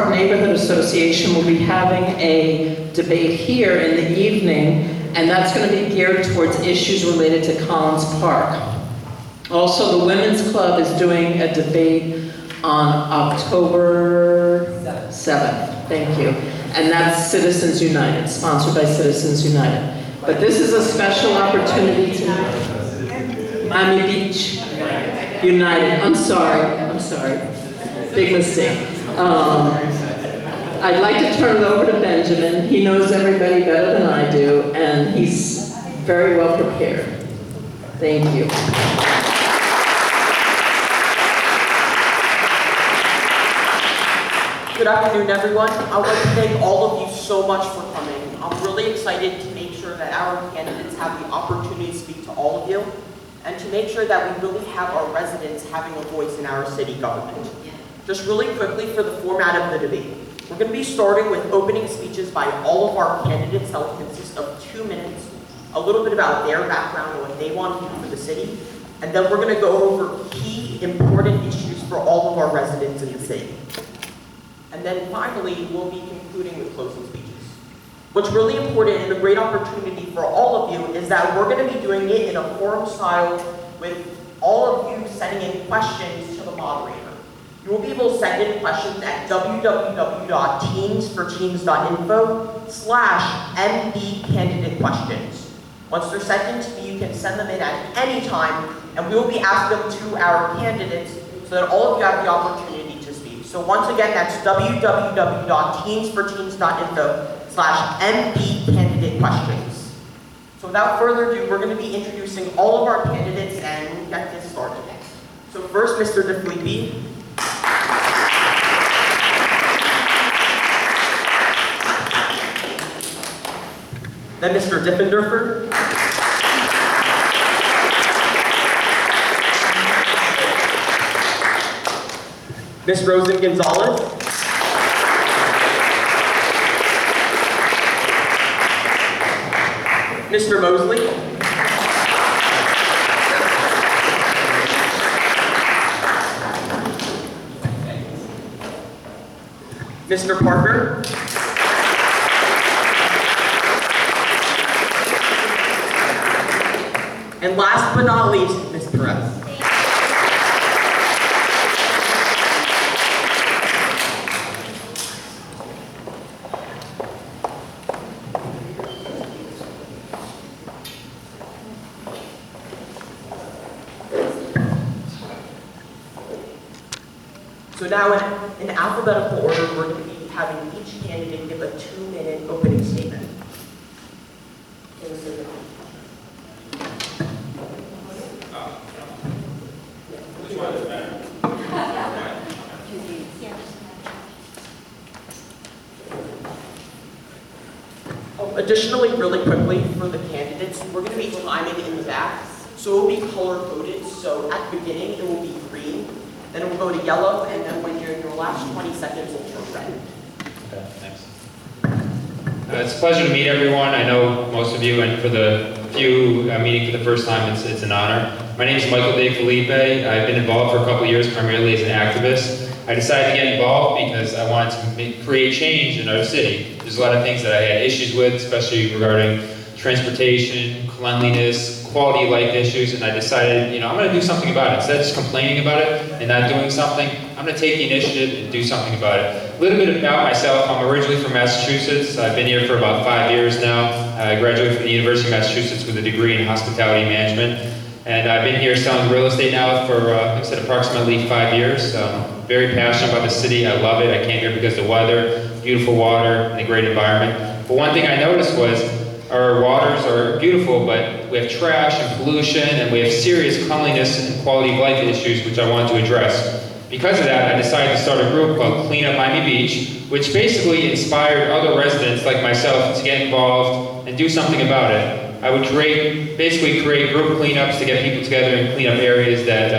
Park Neighborhood Association will be having a debate here in the evening, and that's going to be geared towards issues related to Collins Park. Also, the Women's Club is doing a debate on October 7th. Thank you. And that's Citizens United, sponsored by Citizens United. But this is a special opportunity to Miami Beach United. I'm sorry. Big mistake. I'd like to turn it over to Benjamin. He knows everybody better than I do, and he's very well prepared. Thank you. Good afternoon, everyone. I want to thank all of you so much for coming. I'm really excited to make sure that our candidates have the opportunity to speak to all of you, and to make sure that we really have our residents having a voice in our city government. Just really quickly for the format of the debate. We're going to be starting with opening speeches by all of our candidates that will consist of 2 minutes, a little bit about their background and what they want to do for the city, and then we're going to go over key important issues for all of our residents in the city. And then finally, we'll be concluding with closing speeches. What's really important and a great opportunity for all of you is that we're going to be doing it in a forum style with all of you sending in questions to the moderator. You will be able to send in questions at www.teamsforteams.info/MB-candidate-questions. Once they're sent in to me, you can send them in at any time, and we will be asking them to our candidates so that all of you have the opportunity to speak. So once again, that's www.teamsforteams.info/MB-candidate-questions. So without further ado, we're going to be introducing all of our candidates, and we'll get this started. So first, Mr. DeFilippi. Then Mr. Diffenderfer. Ms. Rosen Gonzalez. Mr. Mosley. Mr. Parker. And last but not least, Ms. Perez. So now in alphabetical order, we're going to be having each candidate give a 2-minute opening statement. Additionally, really quickly, for the candidates, we're going to be timing in the back, so it will be color-coded. So at the beginning, it will be green, then it will go to yellow, and then when you're in your last 20 seconds, it will turn red. Okay, thanks. It's a pleasure to meet everyone. I know most of you, and for the few meeting for the first time, it's an honor. My name is Michael DeFilippi. I've been involved for a couple of years, primarily as an activist. I decided to get involved because I wanted to create change in our city. There's a lot of things that I had issues with, especially regarding transportation, cleanliness, quality of life issues, and I decided, I'm going to do something about it. Instead of just complaining about it and not doing something, I'm going to take the initiative and do something about it. A little bit about myself. I'm originally from Massachusetts. I've been here for about 5 years now. I graduated from the University of Massachusetts with a degree in hospitality management. And I've been here selling real estate now for, like I said, approximately 5 years. Very passionate about the city. I love it. I came here because of the weather, beautiful water, and a great environment. But one thing I noticed was our waters are beautiful, but we have trash and pollution, and we have serious cleanliness and quality of life issues, which I want to address. Because of that, I decided to start a group called Clean Up Miami Beach, which basically inspired other residents like myself to get involved and do something about it. I would basically create group cleanups to get people together and clean up areas that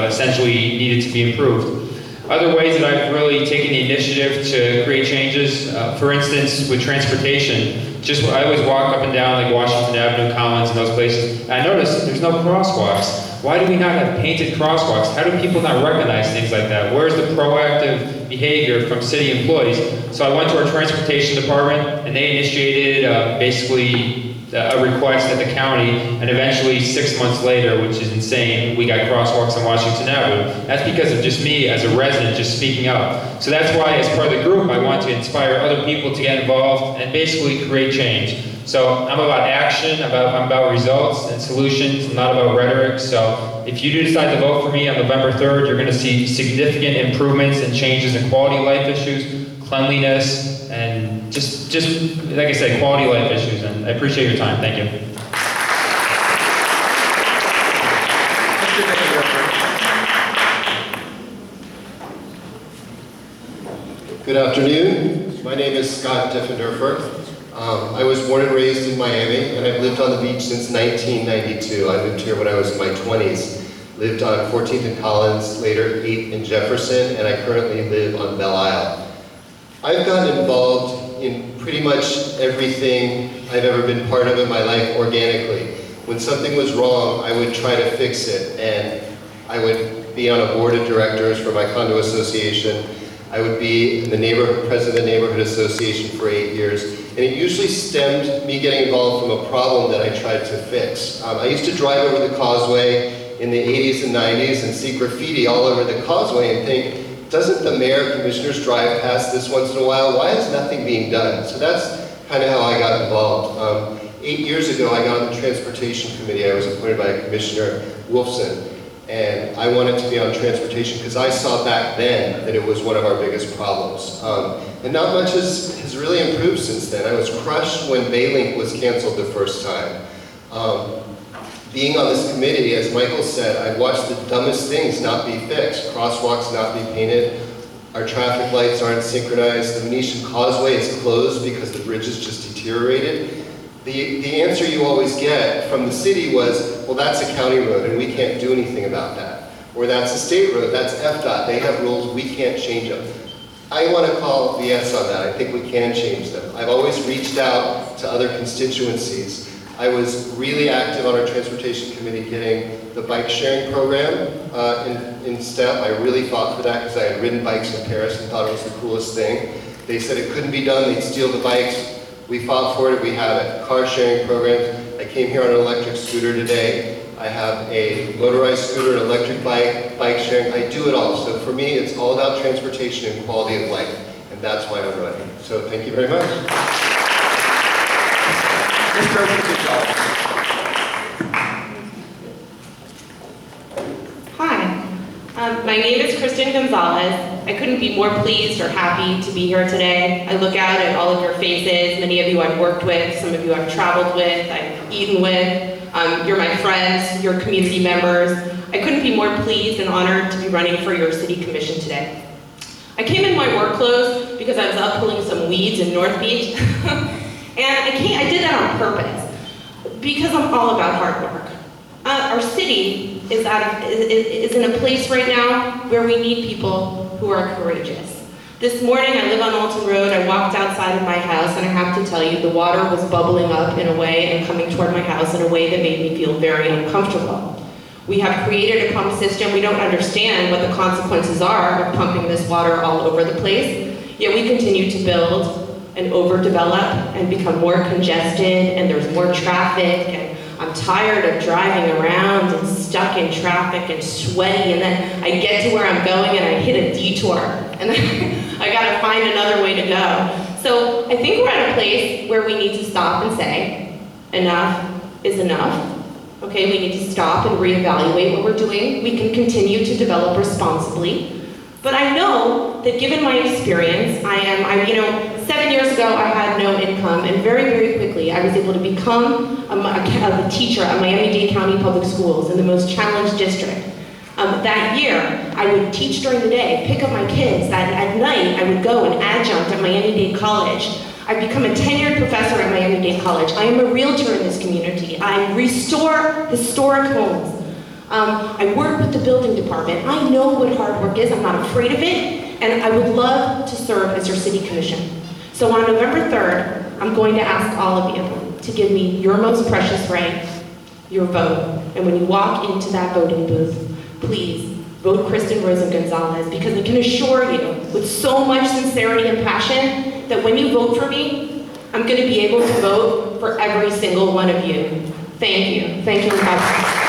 essentially needed to be improved. Other ways that I've really taken the initiative to create changes, for instance, with transportation. I always walk up and down like Washington Avenue, Collins, and those places, and I notice there's no crosswalks. Why do we not have painted crosswalks? How do people not recognize things like that? Where's the proactive behavior from city employees? So I went to our transportation department, and they initiated basically a request at the county, and eventually 6 months later, which is insane, we got crosswalks on Washington Avenue. That's because of just me as a resident just speaking up. So that's why, as part of the group, I want to inspire other people to get involved and basically create change. So I'm about action, I'm about results and solutions, I'm not about rhetoric. So if you do decide to vote for me on November 3rd, you're going to see significant improvements and changes in quality of life issues, cleanliness, and just like I said, quality of life issues. And I appreciate your time. Thank you. Good afternoon. My name is Scott Diffenderfer. I was born and raised in Miami, and I've lived on the beach since 1992. I moved here when I was in my 20s. Lived on 14th and Collins, later 8th and Jefferson, and I currently live on Belle Isle. I've gotten involved in pretty much everything I've ever been part of in my life organically. When something was wrong, I would try to fix it, and I would be on a board of directors for my condo association. I would be the president of the neighborhood association for 8 years, and it usually stemmed me getting involved from a problem that I tried to fix. I used to drive over the causeway in the 80s and 90s and see graffiti all over the causeway and think, doesn't the mayor commissioners drive past this once in a while? Why is nothing being done? So that's kind of how I got involved. 8 years ago, I got on the transportation committee. I was appointed by Commissioner Wolfson. And I wanted to be on transportation because I saw back then that it was one of our biggest problems. And not much has really improved since then. I was crushed when Baylink was canceled the first time. Being on this committee, as Michael said, I watched the dumbest things not be fixed. Crosswalks not be painted, our traffic lights aren't synchronized, the Venetian Causeway is closed because the bridge is just deteriorated. The answer you always get from the city was, well, that's a county road and we can't do anything about that. Or that's a state road, that's FDOT, they have rules, we can't change them. I want to call BS on that. I think we can change them. I've always reached out to other constituencies. I was really active on our transportation committee getting the bike sharing program in step. I really fought for that because I had ridden bikes in Paris and thought it was the coolest thing. They said it couldn't be done, they'd steal the bikes. We fought for it, we have it. Car sharing programs. I came here on an electric scooter today. I have a motorized scooter, an electric bike sharing. I do it all. So for me, it's all about transportation and quality of life. And that's why I'm running. So thank you very much. Hi, my name is Kristen Gonzalez. I couldn't be more pleased or happy to be here today. I look out at all of your faces. Many of you I've worked with, some of you I've traveled with, I've eaten with. You're my friends, you're community members. I couldn't be more pleased and honored to be running for your city commission today. I came in my work clothes because I was up pulling some weeds in North Beach. And I did that on purpose because I'm all about hard work. Our city is in a place right now where we need people who are courageous. This morning, I live on Alton Road. I walked outside of my house, and I have to tell you, the water was bubbling up in a way and coming toward my house in a way that made me feel very uncomfortable. We have created a pump system. We don't understand what the consequences are of pumping this water all over the place, yet we continue to build and overdevelop and become more congested, and there's more traffic, and I'm tired of driving around and stuck in traffic and sweaty, and then I get to where I'm going and I hit a detour, and then I gotta find another way to go. So I think we're at a place where we need to stop and say, enough is enough. Okay, we need to stop and reevaluate what we're doing. We can continue to develop responsibly. But I know that given my experience, 7 years ago I had no income, and very, very quickly I was able to become a teacher at Miami-Dade County Public Schools in the most challenged district. That year, I would teach during the day, pick up my kids. At night, I would go and adjunct at Miami-Dade College. I've become a tenured professor at Miami-Dade College. I am a realtor in this community. I restore historic homes. I work with the building department. I know what hard work is. I'm not afraid of it. And I would love to serve as your city commission. So on November 3rd, I'm going to ask all of you to give me your most precious right, your vote. And when you walk into that voting booth, please vote Kristen Rosen Gonzalez, because I can assure you with so much sincerity and passion that when you vote for me, I'm going to be able to vote for every single one of you. Thank you. Thank you, and God bless.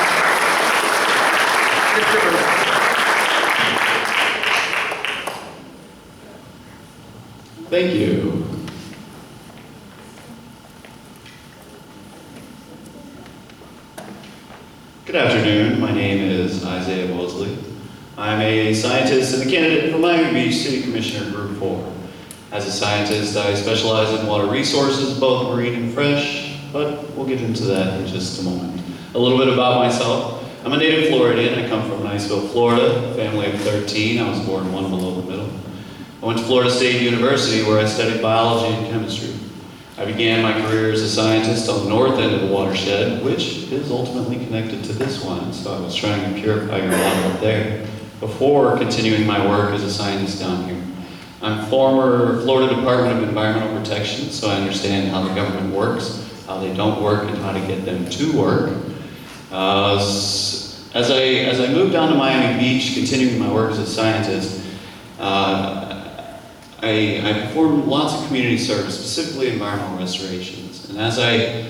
Thank you. Good afternoon. My name is Isaiah Mosley. I'm a scientist and a candidate for Miami Beach City Commissioner Group 4. As a scientist, I specialize in water resources, both marine and fresh, but we'll get into that in just a moment. A little bit about myself. I'm a native Floridian. I come from Niceville, Florida, a family of 13. I was born one below the middle. I went to Florida State University where I studied biology and chemistry. I began my career as a scientist on the north end of the watershed, which is ultimately connected to this one, so I was trying to purify your water up there before continuing my work as a scientist down here. I'm former Florida Department of Environmental Protection, so I understand how the government works, how they don't work, and how to get them to work. As I moved down to Miami Beach, continuing my work as a scientist, I performed lots of community service, specifically environmental restorations. And as I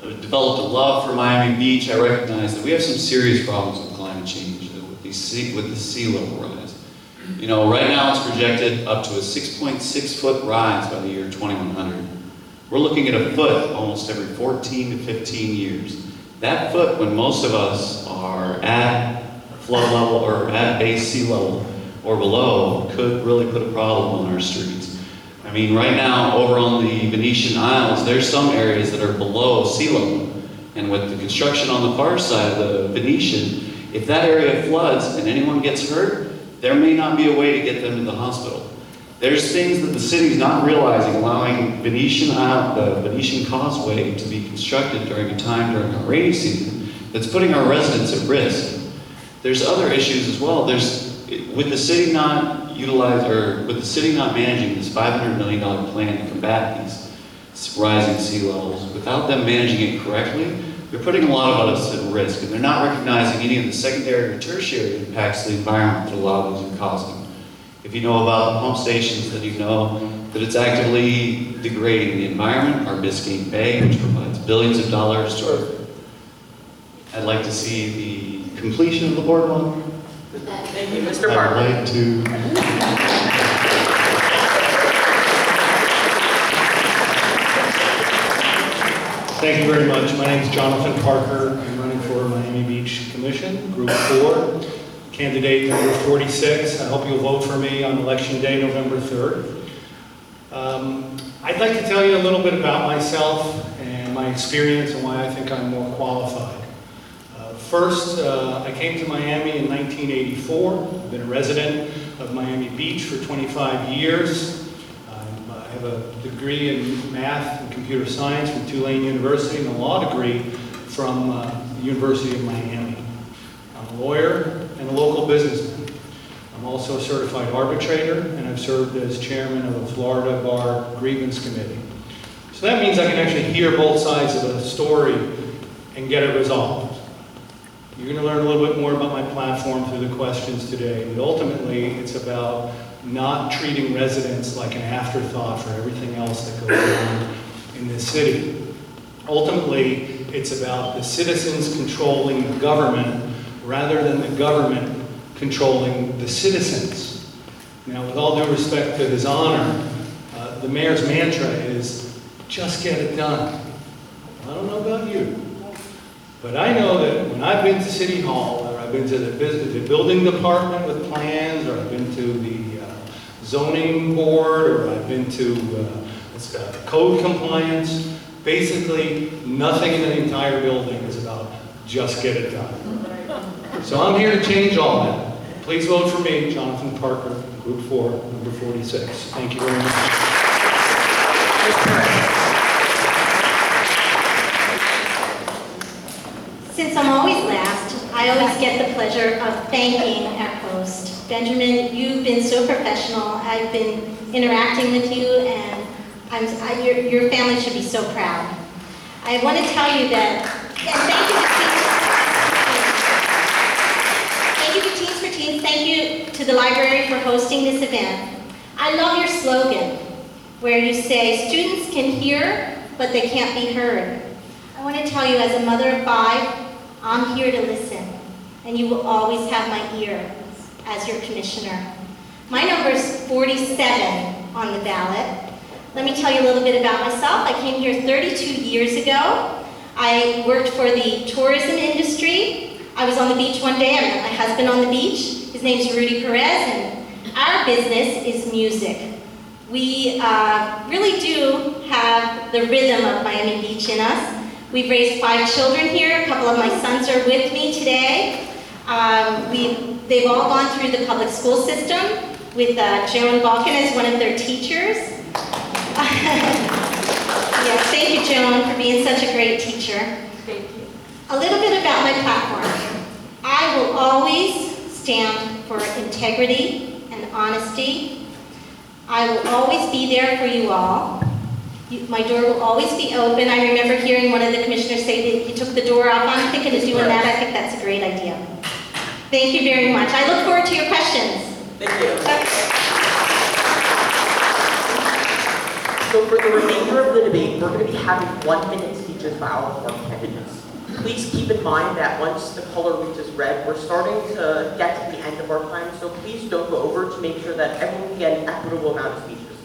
developed a love for Miami Beach, I recognized that we have some serious problems with climate change, with the sea level rise. You know, right now it's projected up to a 6.6 foot rise by the year 2100. We're looking at a foot almost every 14 to 15 years. That foot, when most of us are at flood level or at base sea level or below, could really put a problem on our streets. I mean, right now, over on the Venetian Isles, there's some areas that are below sea level. And with the construction on the far side of the Venetian, if that area floods and anyone gets hurt, there may not be a way to get them to the hospital. There's things that the city's not realizing, allowing the Venetian Causeway to be constructed during a time during our rainy season that's putting our residents at risk. There's other issues as well. With the city not managing this $500 million plan to combat these rising sea levels, without them managing it correctly, they're putting a lot of us at risk, and they're not recognizing any of the secondary or tertiary impacts to the environment that a lot of these are causing. If you know about the pump stations, then you know that it's actively degrading the environment, our Biscayne Bay, which provides billions of dollars to our... I'd like to see the completion of the boardwalk. Thank you, Mr. Parker. I'd like to... Thank you very much. My name is Jonathan Parker. I'm running for Miami Beach Commission, Group 4, candidate number 46. I hope you'll vote for me on Election Day, November 3rd. I'd like to tell you a little bit about myself and my experience and why I think I'm more qualified. First, I came to Miami in 1984. I've been a resident of Miami Beach for 25 years. I have a degree in math and computer science from Tulane University and a law degree from the University of Miami. I'm a lawyer and a local businessman. I'm also a certified arbitrator, and I've served as chairman of the Florida Bar Grievance Committee. So that means I can actually hear both sides of a story and get it resolved. You're going to learn a little bit more about my platform through the questions today, but ultimately it's about not treating residents like an afterthought for everything else that goes on in this city. Ultimately, it's about the citizens controlling the government rather than the government controlling the citizens. Now, with all due respect to His Honor, the mayor's mantra is, just get it done. I don't know about you, but I know that when I've been to City Hall, or I've been to the building department with plans, or I've been to the zoning board, or I've been to code compliance, basically nothing in the entire building is about just get it done. So I'm here to change all that. Please vote for me, Jonathan Parker, Group 4, number 46. Thank you very much. Since I'm always last, I always get the pleasure of thanking our host. Benjamin, you've been so professional. I've been interacting with you and Your family should be so proud. I want to tell you that, and thank you to Teens for Teens, thank you to the library for hosting this event. I love your slogan, where you say, students can hear, but they can't be heard. I want to tell you, as a mother of 5, I'm here to listen, and you will always have my ear as your commissioner. My number is 47 on the ballot. Let me tell you a little bit about myself. I came here 32 years ago. I worked for the tourism industry. I was on the beach one day. I met my husband on the beach. His name's Rudy Perez, and our business is music. We really do have the rhythm of Miami Beach in us. We've raised 5 children here. A couple of my sons are with me today. They've all gone through the public school system with Joan Balkan as one of their teachers. Yes, thank you, Joan, for being such a great teacher. Thank you. A little bit about my platform. I will always stand for integrity and honesty. I will always be there for you all. My door will always be open. I remember hearing one of the commissioners say that he took the door off. I'm thinking of doing that. I think that's a great idea. Thank you very much. I look forward to your questions. Thank you. So for the remainder of the debate, we're going to be having 1-minute speeches by our 4 candidates. Please keep in mind that once the color reaches red, we're starting to get to the end of our time, so please don't go over to make sure that everyone can get an equitable amount of speeches.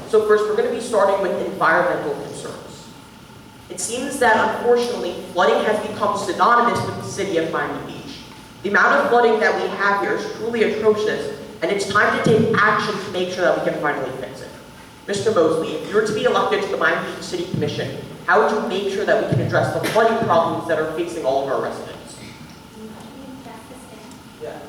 So first, we're going to be starting with environmental concerns. It seems that, unfortunately, flooding has become synonymous with the city of Miami Beach. The amount of flooding that we have here is truly atrocious, and it's time to take action to make sure that we can finally fix it. Mr. Mosley, if you were to be elected to the Miami Beach City Commission, how would you make sure that we can address the flooding problems that are facing all of our residents? Yeah.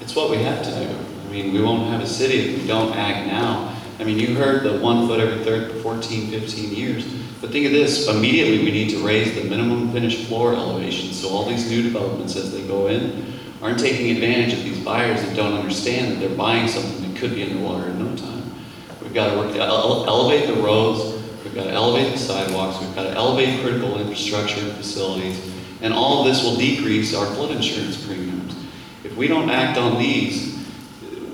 It's what we have to do. I mean, we won't have a city if we don't act now. I mean, you heard the 1 foot every 14, 15 years. But think of this, immediately we need to raise the minimum finished floor elevation so all these new developments as they go in aren't taking advantage of these buyers that don't understand that they're buying something that could be underwater in no time. We've got to elevate the roads, we've got to elevate the sidewalks, we've got to elevate critical infrastructure and facilities, and all of this will decrease our flood insurance premiums. If we don't act on these,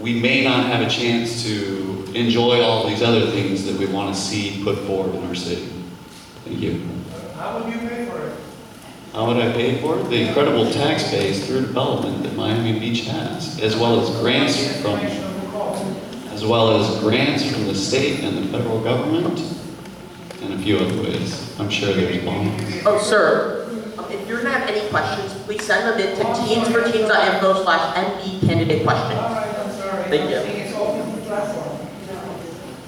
we may not have a chance to enjoy all these other things that we want to see put forward in our city. Thank you. How would you pay for it? How would I pay for it? The incredible tax base through development that Miami Beach has, as well as grants from the state and the federal government, and a few other ways. I'm sure there's bonds. Oh, sir, if you're going to have any questions, please send them in to teensforteens.info/MB candidate questions. All right, I'm sorry. Thank you. It's open to the platform.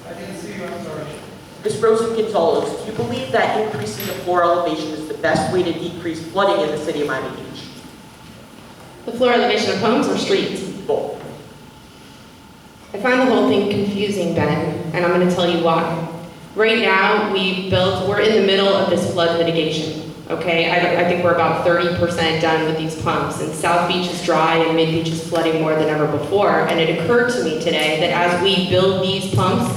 I didn't see you, I'm sorry. Ms. Rosa Gonzalez, do you believe that increasing the floor elevation is the best way to decrease flooding in the city of Miami Beach? The floor elevation of homes or streets? Both. I find the whole thing confusing, Ben, and I'm going to tell you why. Right now, we're in the middle of this flood mitigation, okay? I think we're about 30% done with these pumps, and South Beach is dry and Mid Beach is flooding more than ever before, and it occurred to me today that as we build these pumps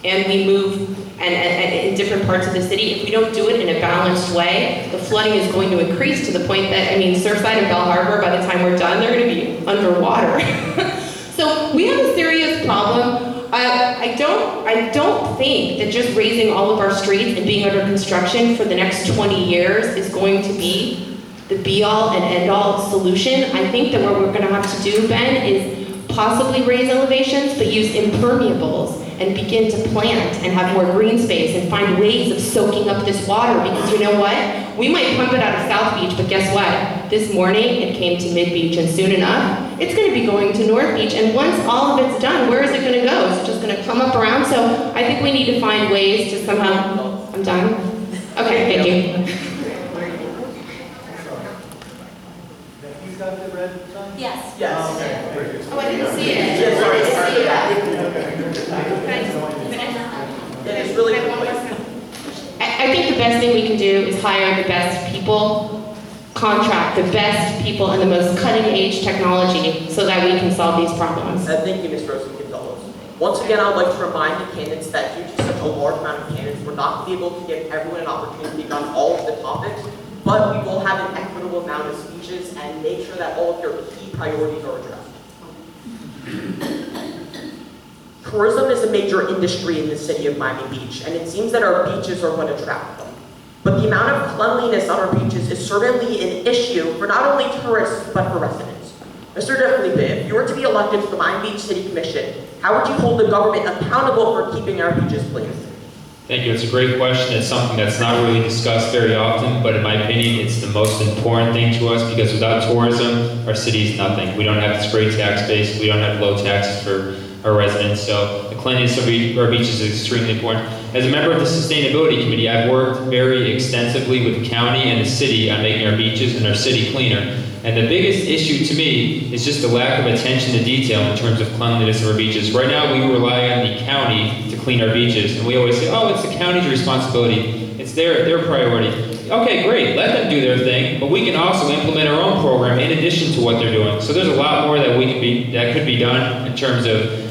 and we move and in different parts of the city, if we don't do it in a balanced way, the flooding is going to increase to the point that, I mean, Surfside and Bell Harbor, by the time we're done, they're going to be underwater. So we have a serious problem. I don't think that just raising all of our streets and being under construction for the next 20 years is going to be the be-all and end-all solution. I think that what we're going to have to do, Ben, is possibly raise elevations, but use impermeables and begin to plant and have more green space and find ways of soaking up this water, because you know what? We might pump it out of South Beach, but guess what? This morning it came to Mid Beach, and soon enough, it's going to be going to North Beach, and once all of it's done, where is it going to go? Is it just going to come up around? So I think we need to find ways to somehow... I'm done? Okay, thank you. He's got the red sign? Yes. Yes. Oh, I didn't see it. Yeah, sorry, I didn't see that. It is really quick. I think the best thing we can do is hire the best people, contract the best people and the most cutting-edge technology so that we can solve these problems. Thank you, Ms. Rosa Gonzalez. Once again, I would like to remind the candidates that due to such a large amount of candidates, we're not going to be able to give everyone an opportunity to speak on all of the topics, but we will have an equitable amount of speeches and make sure that all of your key priorities are addressed. Tourism is a major industry in the city of Miami Beach, and it seems that our beaches are what attract them. But the amount of cleanliness on our beaches is certainly an issue for not only tourists, but for residents. Mr. DeFelipe, if you were to be elected to the Miami Beach City Commission, how would you hold the government accountable for keeping our beaches clean? Thank you. It's a great question. It's something that's not really discussed very often, but in my opinion, it's the most important thing to us because without tourism, our city is nothing. We don't have this great tax base. We don't have low taxes for our residents. So the cleanliness of our beaches is extremely important. As a member of the Sustainability Committee, I've worked very extensively with the county and the city on making our beaches and our city cleaner. And the biggest issue to me is just the lack of attention to detail in terms of cleanliness of our beaches. Right now, we rely on the county to clean our beaches, and we always say, oh, it's the county's responsibility. It's their priority. Okay, great, let them do their thing, but we can also implement our own program in addition to what they're doing. So there's a lot more that could be done in terms of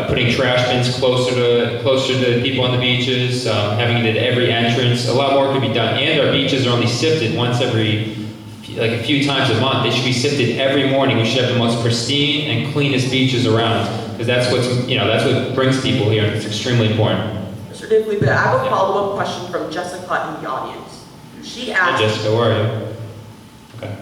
putting trash bins closer to people on the beaches, having it at every entrance. A lot more could be done. And our beaches are only sifted once a few times a month. They should be sifted every morning. We should have the most pristine and cleanest beaches around, because that's what brings people here, and it's extremely important. Mr. DeFelipe, I have a follow-up question from Jessica in the audience. She asked, Hey, Jessica, where are you? Okay.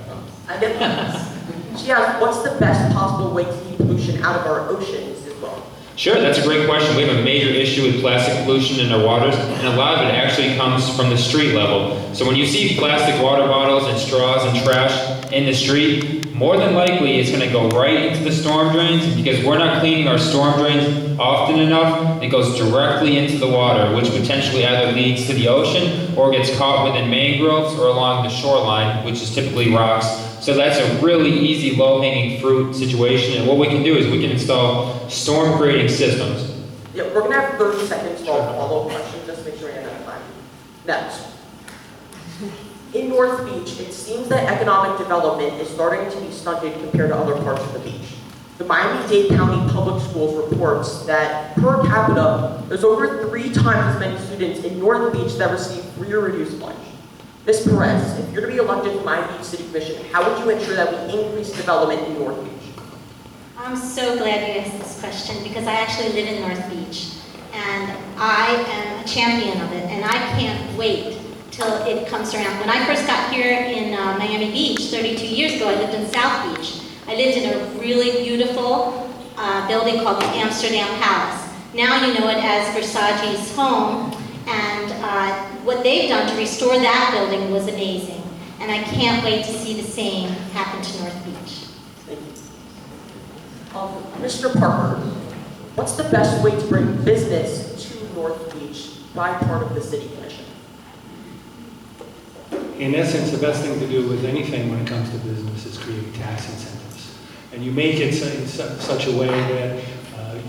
She asked, what's the best possible way to keep pollution out of our oceans as well? Sure, that's a great question. We have a major issue with plastic pollution in our waters, and a lot of it actually comes from the street level. So when you see plastic water bottles and straws and trash in the street, more than likely it's going to go right into the storm drains, because we're not cleaning our storm drains often enough. It goes directly into the water, which potentially either leads to the ocean or gets caught within mangroves or along the shoreline, which is typically rocks. So that's a really easy, low-hanging fruit situation. And what we can do is we can install storm-creating systems. Yeah, we're going to have 30 seconds for a follow-up question, just to make sure we have enough time. Next. In North Beach, it seems that economic development is starting to be stunted compared to other parts of the beach. The Miami-Dade County Public Schools reports that per capita, there's over 3 times as many students in North Beach that receive free or reduced lunch. Ms. Perez, if you're to be elected to the Miami Beach City Commission, how would you ensure that we increase development in North Beach? I'm so glad you asked this question because I actually live in North Beach and I am a champion of it, and I can't wait till it comes around. When I first got here in Miami Beach 32 years ago, I lived in South Beach. I lived in a really beautiful building called the Amsterdam Palace. Now you know it as Versace's home, and what they've done to restore that building was amazing. And I can't wait to see the same happen to North Beach. Thank you. Mr. Parker, what's the best way to bring business to North Beach by part of the City Commission? In essence, the best thing to do with anything when it comes to business is create tax incentives. And you make it in such a way that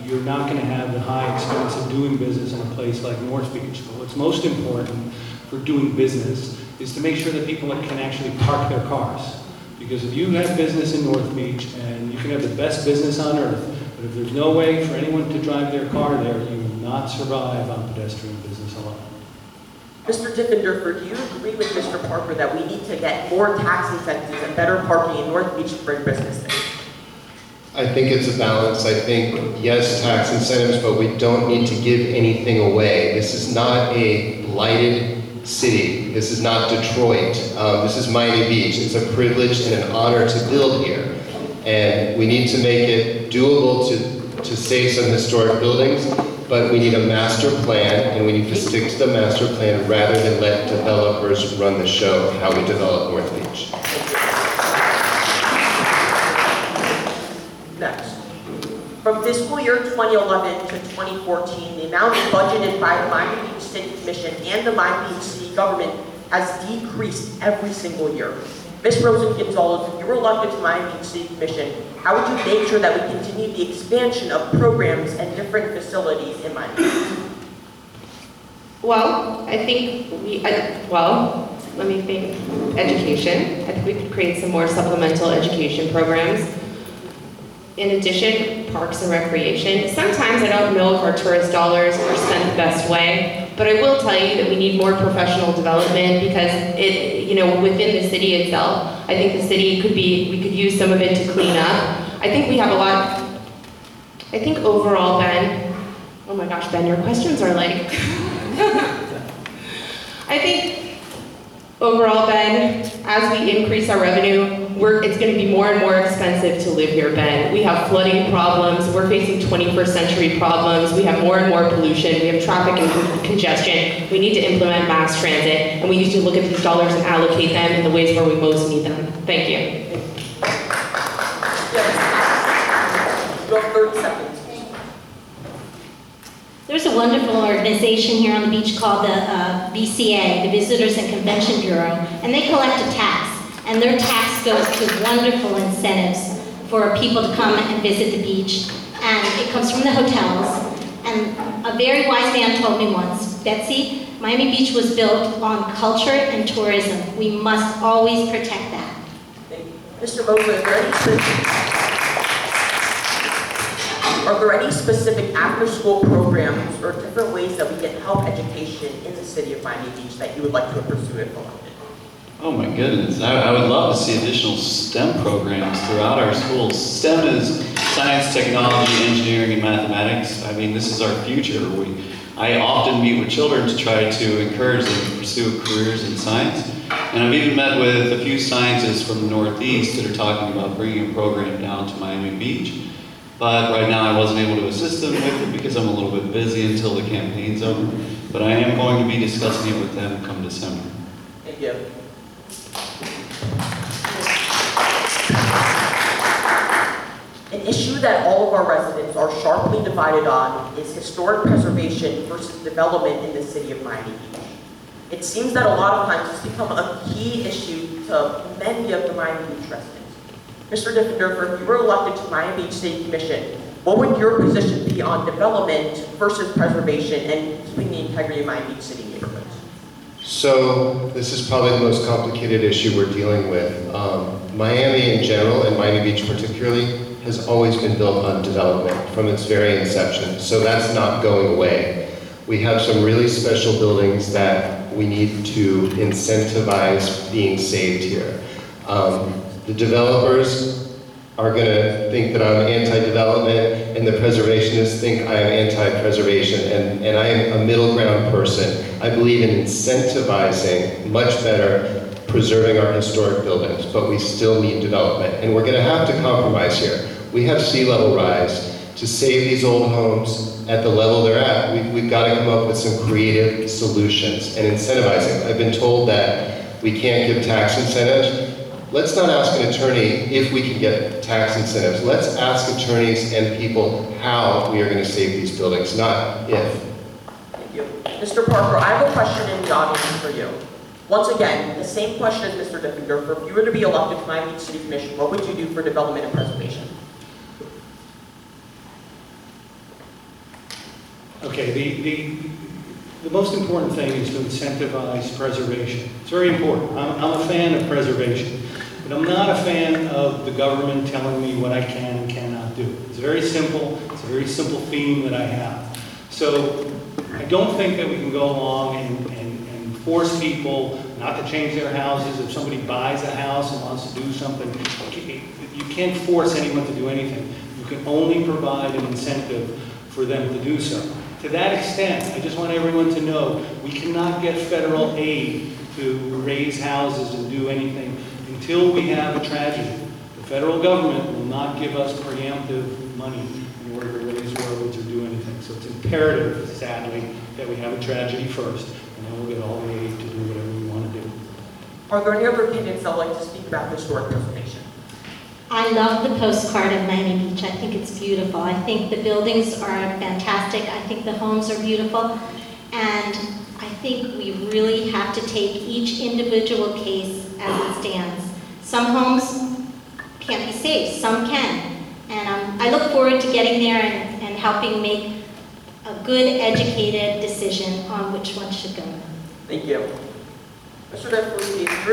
you're not going to have the high expense of doing business in a place like North Beach. But what's most important for doing business is to make sure that people can actually park their cars. Because if you have business in North Beach, and you can have the best business on earth, but if there's no way for anyone to drive their car there, you will not survive on pedestrian business alone. Mr. Diffenderfer, do you agree with Mr. Parker that we need to get more tax incentives and better parking in North Beach to bring business there? I think it's a balance. I think, yes, tax incentives, but we don't need to give anything away. This is not a blighted city. This is not Detroit. This is Miami Beach. It's a privilege and an honor to build here. And we need to make it doable to save some historic buildings, but we need a master plan, and we need to stick to the master plan rather than let developers run the show of how we develop North Beach. Next. From fiscal year 2011 to 2014, the amount budgeted by the Miami Beach City Commission and the Miami Beach City government has decreased every single year. Ms. Rosen Gonzalez, if you were elected to Miami Beach City Commission, how would you make sure that we continue the expansion of programs and different facilities in Miami Beach? Well, I think let me think. Education. I think we could create some more supplemental education programs. in addition, parks and recreation. Sometimes I don't know if our tourist dollars are spent the best way, but I will tell you that we need more professional development because within the city itself, I think the city we could use some of it to clean up. I think we have a lot, I think overall, Ben, oh my gosh, Ben, your questions are like, I think overall, Ben, as we increase our revenue, it's going to be more and more expensive to live here, Ben. We have flooding problems. We're facing 21st century problems. We have more and more pollution. We have traffic and congestion. We need to implement mass transit, and we need to look at these dollars and allocate them in the ways where we most need them. Thank you. You have 30 seconds. There's a wonderful organization here on the beach called the VCA, the Visitors and Convention Bureau, and they collect a tax. And their tax goes to wonderful incentives for people to come and visit the beach. And it comes from the hotels. And a very wise man told me once, Betsy, Miami Beach was built on culture and tourism. We must always protect that. Mr. Mosley, are there any specific after-school programs or different ways that we can help education in the city of Miami Beach that you would like to pursue if elected? Oh my goodness, I would love to see additional STEM programs throughout our schools. STEM is science, technology, engineering, and mathematics. I mean, this is our future. I often meet with children to try to encourage them to pursue careers in science. And I've even met with a few scientists from the Northeast that are talking about bringing a program down to Miami Beach. But right now I wasn't able to assist them with it because I'm a little bit busy until the campaign's over. But I am going to be discussing it with them come December. Thank you. An issue that all of our residents are sharply divided on is historic preservation versus development in the city of Miami Beach. It seems that a lot of times it's become a key issue to many of the Miami Beach residents. Mr. Diffenderfer, if you were elected to Miami Beach City Commission, what would your position be on development versus preservation and keeping the integrity of Miami Beach City neighborhoods? So this is probably the most complicated issue we're dealing with. Miami in general, and Miami Beach particularly, has always been built on development from its very inception. So that's not going away. We have some really special buildings that we need to incentivize being saved here. The developers are going to think that I'm anti-development, and the preservationists think I am anti-preservation, and I am a middle ground person. I believe in incentivizing much better preserving our historic buildings, but we still need development, and we're going to have to compromise here. We have sea level rise. To save these old homes at the level they're at, we've got to come up with some creative solutions and incentivizing. I've been told that we can't give tax incentives. Let's not ask an attorney if we can get tax incentives. Let's ask attorneys and people how we are going to save these buildings, not if. Thank you. Mr. Parker, I have a question in the audience for you. Once again, the same question as Mr. Diffenderfer. If you were to be elected to Miami Beach City Commission, what would you do for development and preservation? Okay, the most important thing is to incentivize preservation. It's very important. I'm a fan of preservation, but I'm not a fan of the government telling me what I can and cannot do. It's very simple. It's a very simple theme that I have. So I don't think that we can go along and force people not to change their houses. If somebody buys a house and wants to do something, you can't force anyone to do anything. You can only provide an incentive for them to do so. To that extent, I just want everyone to know we cannot get federal aid to raise houses and do anything until we have a tragedy. The federal government will not give us preemptive money in order to raise roads or do anything. So it's imperative, sadly, that we have a tragedy first, and then we'll get all the aid to do whatever we want to do. Are there any other candidates that would like to speak about historic preservation? I love the postcard of Miami Beach. I think it's beautiful. I think the buildings are fantastic. I think the homes are beautiful. And I think we really have to take each individual case as it stands. Some homes can't be saved, some can. And I look forward to getting there and helping make a good, educated decision on which one should go. Thank you. Mr. Diffenderfer,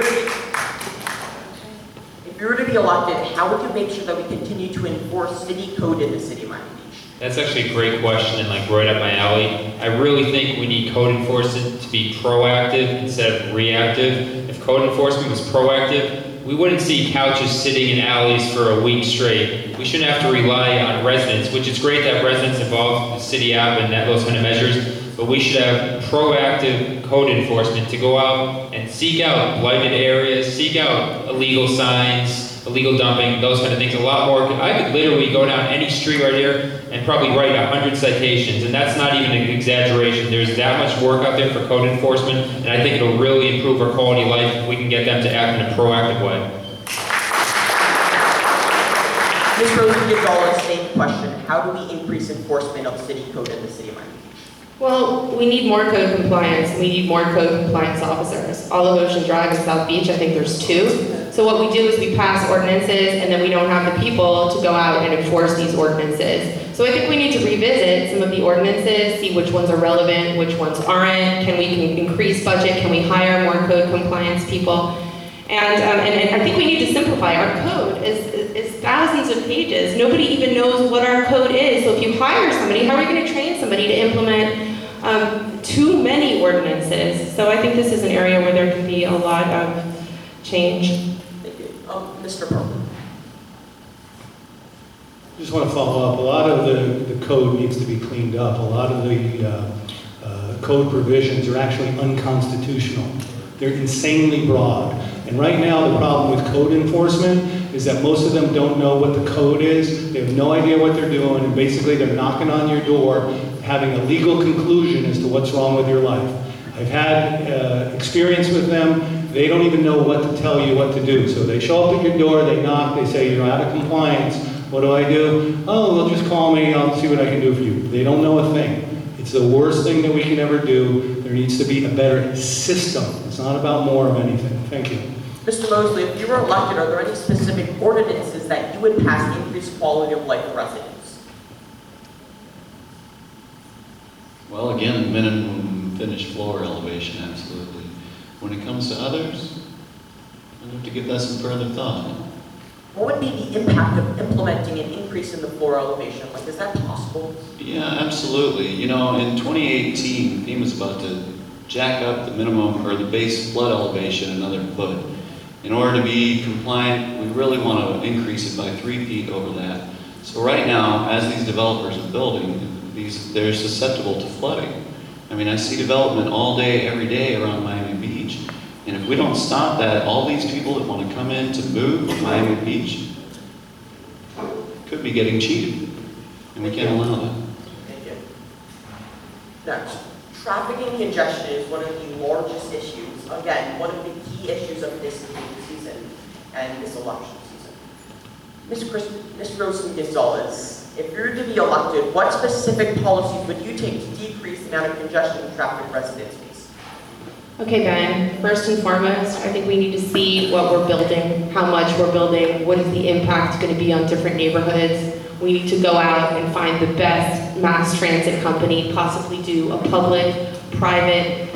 if you were to be elected, how would you make sure that we continue to enforce city code in the city of Miami Beach? That's actually a great question and like right up my alley. I really think we need code enforcement to be proactive instead of reactive. If code enforcement was proactive, we wouldn't see couches sitting in alleys for a week straight. We shouldn't have to rely on residents, which is great that residents involved in the city app and that those kind of measures, but we should have proactive code enforcement to go out and seek out blighted areas, seek out illegal signs, illegal dumping, those kind of things, a lot more. I could literally go down any street right here and probably write 100 citations, and that's not even an exaggeration. There's that much work out there for code enforcement, and I think it'll really improve our quality of life if we can get them to act in a proactive way. Ms. Rosen-Gonzalez, same question. How do we increase enforcement of city code in the city of Miami Beach? Well, we need more code compliance. We need more code compliance officers. All of Ocean Drive and South Beach, I think there's 2. So what we do is we pass ordinances and then we don't have the people to go out and enforce these ordinances. So I think we need to revisit some of the ordinances, see which ones are relevant, which ones aren't. Can we increase budget? Can we hire more code compliance people? And I think we need to simplify. Our code is thousands of pages. Nobody even knows what our code is. So if you hire somebody, how are you going to train somebody to implement too many ordinances? So I think this is an area where there can be a lot of change. Thank you. Mr. Parker. Just want to follow up. A lot of the code needs to be cleaned up. A lot of the code provisions are actually unconstitutional. They're insanely broad. And right now, the problem with code enforcement is that most of them don't know what the code is. They have no idea what they're doing, and basically they're knocking on your door, having a legal conclusion as to what's wrong with your life. I've had experience with them. They don't even know what to tell you what to do. So they show up at your door, they knock, they say, you're out of compliance. What do I do? Oh, well, just call me, I'll see what I can do for you. They don't know a thing. It's the worst thing that we can ever do. There needs to be a better system. It's not about more of anything. Thank you. Mr. Mosley, if you were elected, are there any specific ordinances that you would pass to increase quality of life for residents? Well, again, minimum finished floor elevation, absolutely. When it comes to others, I'll have to give that some further thought. What would be the impact of implementing an increase in the floor elevation? Like, is that possible? Yeah, absolutely. You know, in 2018, FEMA's about to jack up the minimum or the base flood elevation another foot. In order to be compliant, we really want to increase it by 3 feet over that. So right now, as these developers are building, they're susceptible to flooding. I mean, I see development all day, every day around Miami Beach. And if we don't stop that, all these people that want to come in to move to Miami Beach could be getting cheated. And we can't allow that. Thank you. Next, traffic and congestion is one of the largest issues. Again, one of the key issues of this season and this election season. Ms. Rosen-Gonzalez, if you're to be elected, what specific policies would you take to decrease the amount of congestion traffic residents face? Okay, Ben, first and foremost, I think we need to see what we're building, how much we're building, what is the impact going to be on different neighborhoods. We need to go out and find the best mass transit company, possibly do a public-private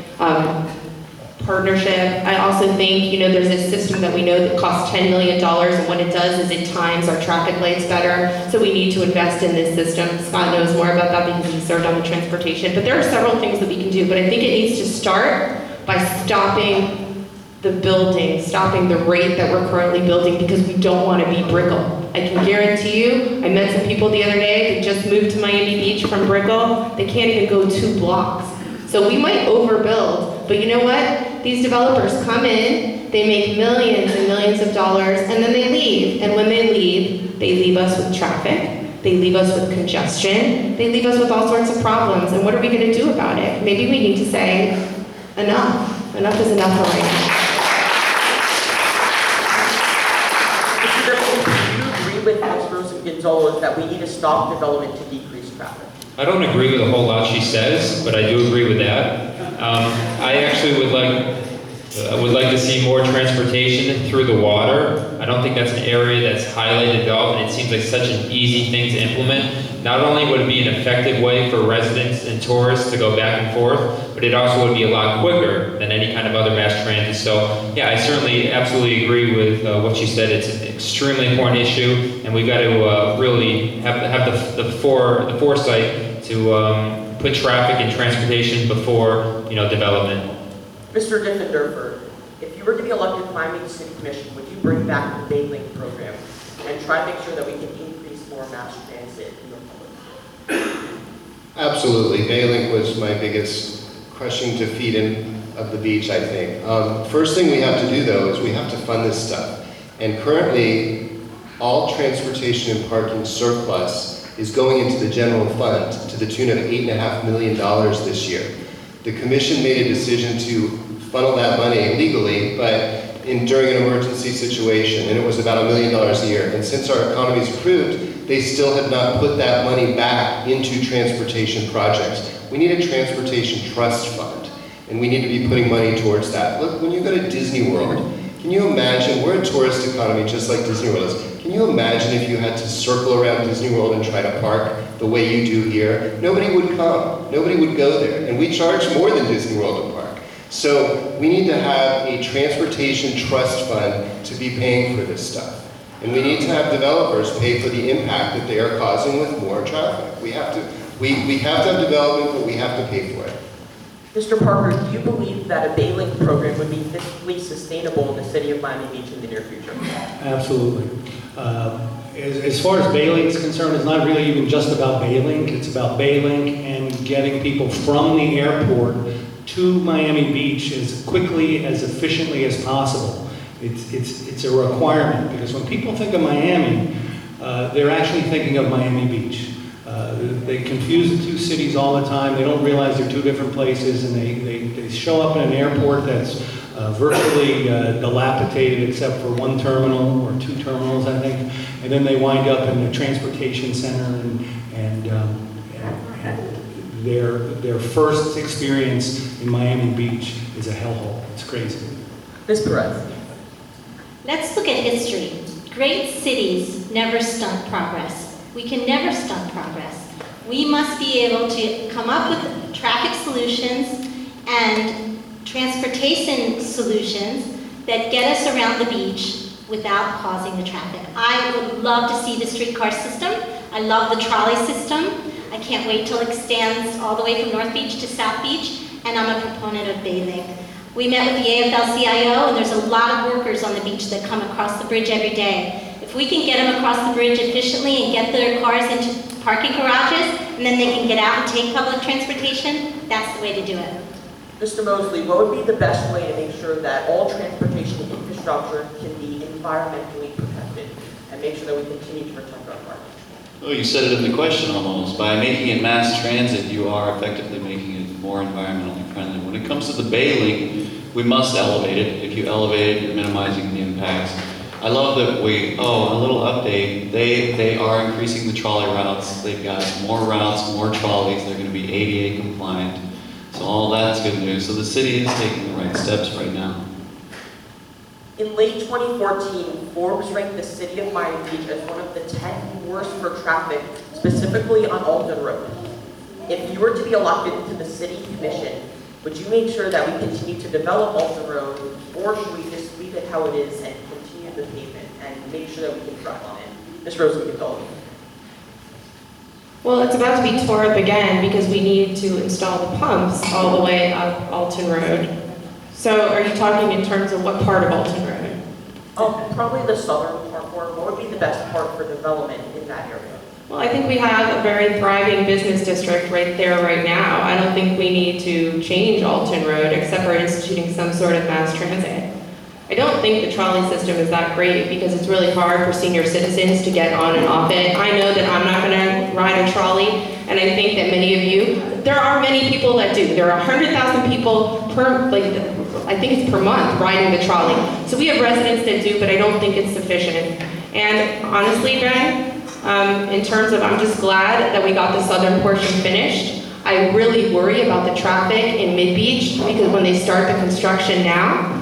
partnership. I also think, there's a system that we know that costs $10 million, and what it does is it times our traffic lights better, so we need to invest in this system. Scott knows more about that because he served on the transportation, but there are several things that we can do, but I think it needs to start by stopping the building, stopping the rate that we're currently building, because we don't want to be Brickell. I can guarantee you, I met some people the other day that just moved to Miami Beach from Brickell. They can't even go 2 blocks. So we might overbuild, but you know what? These developers come in, they make millions and millions of dollars, and then they leave. And when they leave us with traffic, they leave us with congestion, they leave us with all sorts of problems. And what are we going to do about it? Maybe we need to say, enough. Enough is enough for right now. Mr. Griffin, do you agree with Ms. Rosen-Gonzalez that we need to stop development to decrease traffic? I don't agree with a whole lot she says, but I do agree with that. I actually would like to see more transportation through the water. I don't think that's an area that's highly developed, and it seems like such an easy thing to implement. Not only would it be an effective way for residents and tourists to go back and forth, but it also would be a lot quicker than any kind of other mass transit. So yeah, I certainly absolutely agree with what you said. It's an extremely important issue, and we've got to really have the foresight to put traffic and transportation before development. Mr. Diffenderfer, if you were to be elected to Miami City Commission, would you bring back the Baylink program and try to make sure that we can increase more mass transit in the public? Absolutely. Baylink was my biggest crushing defeat of the beach, I think. First thing we have to do, though, is we have to fund this stuff. And currently, all transportation and parking surplus is going into the general fund to the tune of $8.5 million this year. The commission made a decision to funnel that money legally, but during an emergency situation, and it was about $1 million a year. And since our economy's improved, they still have not put that money back into transportation projects. We need a transportation trust fund, and we need to be putting money towards that. Look, when you go to Disney World, can you imagine, we're a tourist economy just like Disney World is. Can you imagine if you had to circle around Disney World and try to park the way you do here? Nobody would come, nobody would go there, and we charge more than Disney World to park. So we need to have a transportation trust fund to be paying for this stuff. And we need to have developers pay for the impact that they are causing with more traffic. We have to have development, but we have to pay for it. Mr. Parker, do you believe that a Baylink program would be fiscally sustainable in the city of Miami Beach in the near future? Absolutely. As far as Baylink is concerned, it's not really even just about Baylink. It's about Baylink and getting people from the airport to Miami Beach as quickly, as efficiently as possible. It's a requirement, because when people think of Miami, they're actually thinking of Miami Beach. They confuse the two cities all the time. They don't realize they're two different places, and they show up in an airport that's virtually dilapidated except for one terminal or two terminals, I think, and then they wind up in the transportation center, and their first experience in Miami Beach is a hellhole. It's crazy. Ms. Perez. Let's look at history. Great cities never stunt progress. We can never stunt progress. We must be able to come up with traffic solutions and transportation solutions that get us around the beach without causing the traffic. I would love to see the streetcar system. I love the trolley system. I can't wait till it extends all the way from North Beach to South Beach, and I'm a proponent of Baylink. We met with the AFL-CIO, and there's a lot of workers on the beach that come across the bridge every day. If we can get them across the bridge efficiently and get their cars into parking garages, and then they can get out and take public transportation, that's the way to do it. Mr. Mosley, what would be the best way to make sure that all transportation infrastructure can be environmentally protected and make sure that we continue to protect our environment? Oh, you said it in the question almost. By making it mass transit, you are effectively making it more environmentally friendly. When it comes to the Baylink, we must elevate it. If you elevate it, you're minimizing the impacts. I love that a little update, they are increasing the trolley routes. They've got more routes, more trolleys. They're going to be ADA compliant. So all that's good news. So the city is taking the right steps right now. In late 2014, Forbes ranked the city of Miami Beach as one of the 10 worst for traffic, specifically on Alton Road. If you were to be elected to the city commission, would you make sure that we continue to develop Alton Road, or should we just leave it how it is and continue the pavement and make sure that we can drive on it? Ms. Rosenthal. Well, it's about to be tore up again because we need to install the pumps all the way up Alton Road. So are you talking in terms of what part of Alton Road? Probably the southern part. What would be the best part for development in that area? Well, I think we have a very thriving business district right there right now. I don't think we need to change Alton Road except for instituting some sort of mass transit. I don't think the trolley system is that great because it's really hard for senior citizens to get on and off it. I know that I'm not going to ride a trolley, and I think that many of you, there are many people that do. There are 100,000 people I think it's per month, riding the trolley. So we have residents that do, but I don't think it's sufficient. And honestly, Ben, in terms of, I'm just glad that we got the southern portion finished. I really worry about the traffic in Mid-Beach because when they start the construction now,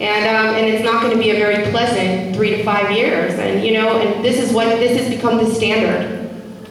and it's not going to be a very pleasant 3 to 5 years. And this has become the standard.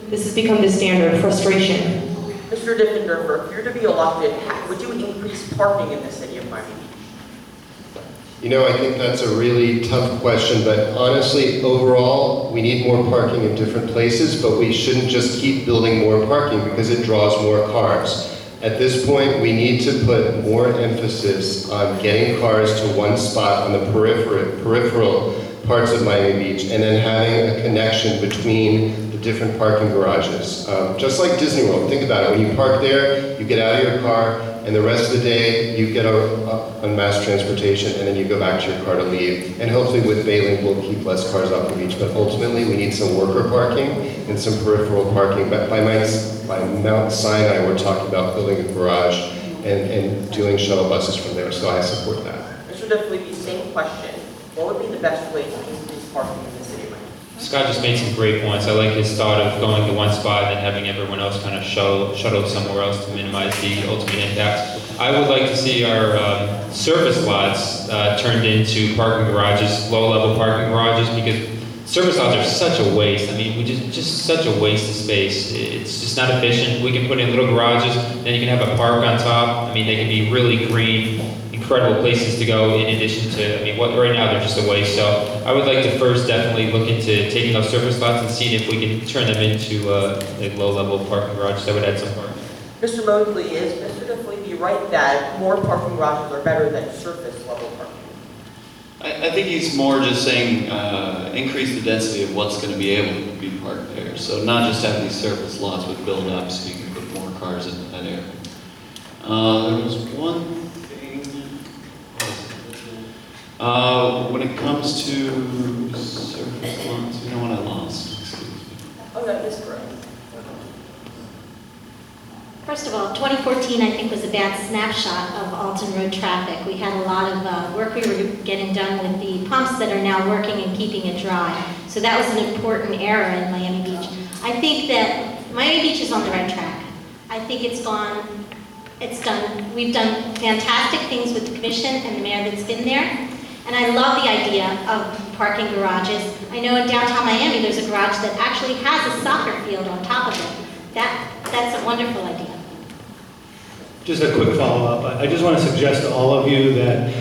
This has become the standard, frustration. Mr. Mr. Diffenderfer, if you're to be elected, would you increase parking in the city of Miami Beach? You know, I think that's a really tough question, but honestly, overall, we need more parking in different places, but we shouldn't just keep building more parking because it draws more cars. At this point, we need to put more emphasis on getting cars to one spot on the peripheral parts of Miami Beach, and then having a connection between the different parking garages. Just like Disney World, think about it. When you park there, you get out of your car, and the rest of the day, you get on mass transportation, and then you go back to your car to leave. And hopefully with Bailey, we'll keep less cars off the beach. But ultimately, we need some worker parking and some peripheral parking. But by Mount Sinai, we're talking about building a garage and doing shuttle buses from there. So I support that. Mr. Diffenderfer, same question. What would be the best way to increase parking in the city of Miami? Scott just made some great points. I like his thought of going to one spot and having everyone else kind of shuttle somewhere else to minimize the ultimate impact. I would like to see our service lots turned into parking garages, low-level parking garages, because service lots are such a waste. I mean, we just such a waste of space. It's just not efficient. We can put in little garages, then you can have a park on top. I mean, they can be really green, incredible places to go in addition to, I mean, right now they're just a waste. So I would like to first definitely look into taking those service lots and seeing if we can turn them into like low-level parking garages that would add some parking. Mr. Mosley, is Mr. Diffenderfer right that more parking garages are better than surface level parking? I think he's more just saying increase the density of what's going to be able to be parked there. So not just have these surface lots with build up so you can put more cars into that area. There was one thing, when it comes to surface lots, you know what I lost? Excuse me. Oh, that is correct. First of all, 2014, I think, was a bad snapshot of Alton Road traffic. We had a lot of work we were getting done with the pumps that are now working and keeping it dry. So that was an important error in Miami Beach. I think that Miami Beach is on the right track. I think it's done. We've done fantastic things with the commission and the mayor that's been there. And I love the idea of parking garages. I know in downtown Miami, there's a garage that actually has a soccer field on top of it. That's a wonderful idea. Just a quick follow-up. I just want to suggest to all of you that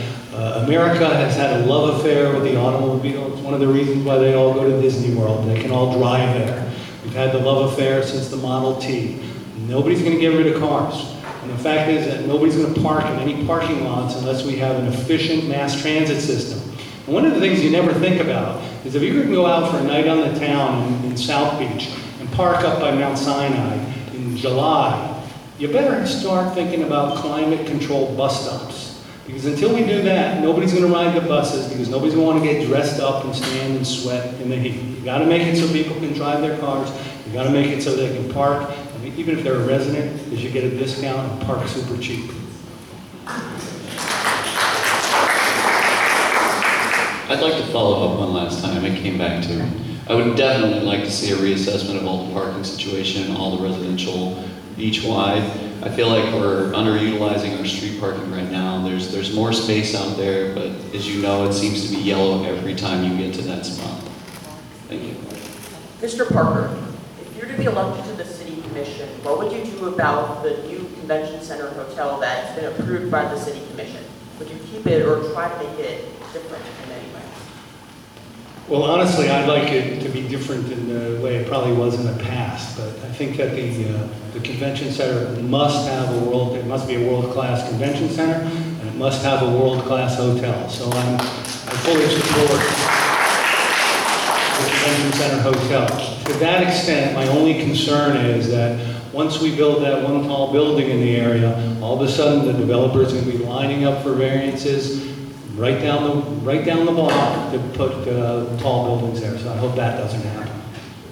America has had a love affair with the automobile. It's one of the reasons why they all go to Disney World. They can all drive there. We've had the love affair since the Model T. Nobody's going to get rid of cars. And the fact is that nobody's going to park in any parking lots unless we have an efficient mass transit system. And one of the things you never think about is if you're going to go out for a night on the town in South Beach and park up by Mount Sinai in July, you better start thinking about climate-controlled bus stops. Because until we do that, nobody's going to ride the buses because nobody's going to want to get dressed up and stand and sweat in the heat. You got to make it so people can drive their cars. You got to make it so they can park. I mean, even if they're a resident, because you get a discount and park super cheap. I'd like to follow up one last time. I came back to. I would definitely like to see a reassessment of all the parking situation, all the residential beach-wide. I feel like we're underutilizing our street parking right now. There's more space out there, but as you know, it seems to be yellow every time you get to that spot. Thank you. Mr. Parker, if you're to be elected to the city commission, what would you do about the new convention center hotel that's been approved by the city commission? Would you keep it or try to make it different in any way? Well, honestly, I'd like it to be different in the way it probably was in the past, but I think that the convention center must have it must be a world-class convention center, and it must have a world-class hotel. So I fully support the convention center hotel. To that extent, my only concern is that once we build that one tall building in the area, all of a sudden the developer's going to be lining up for variances right down the block to put tall buildings there. So I hope that doesn't happen.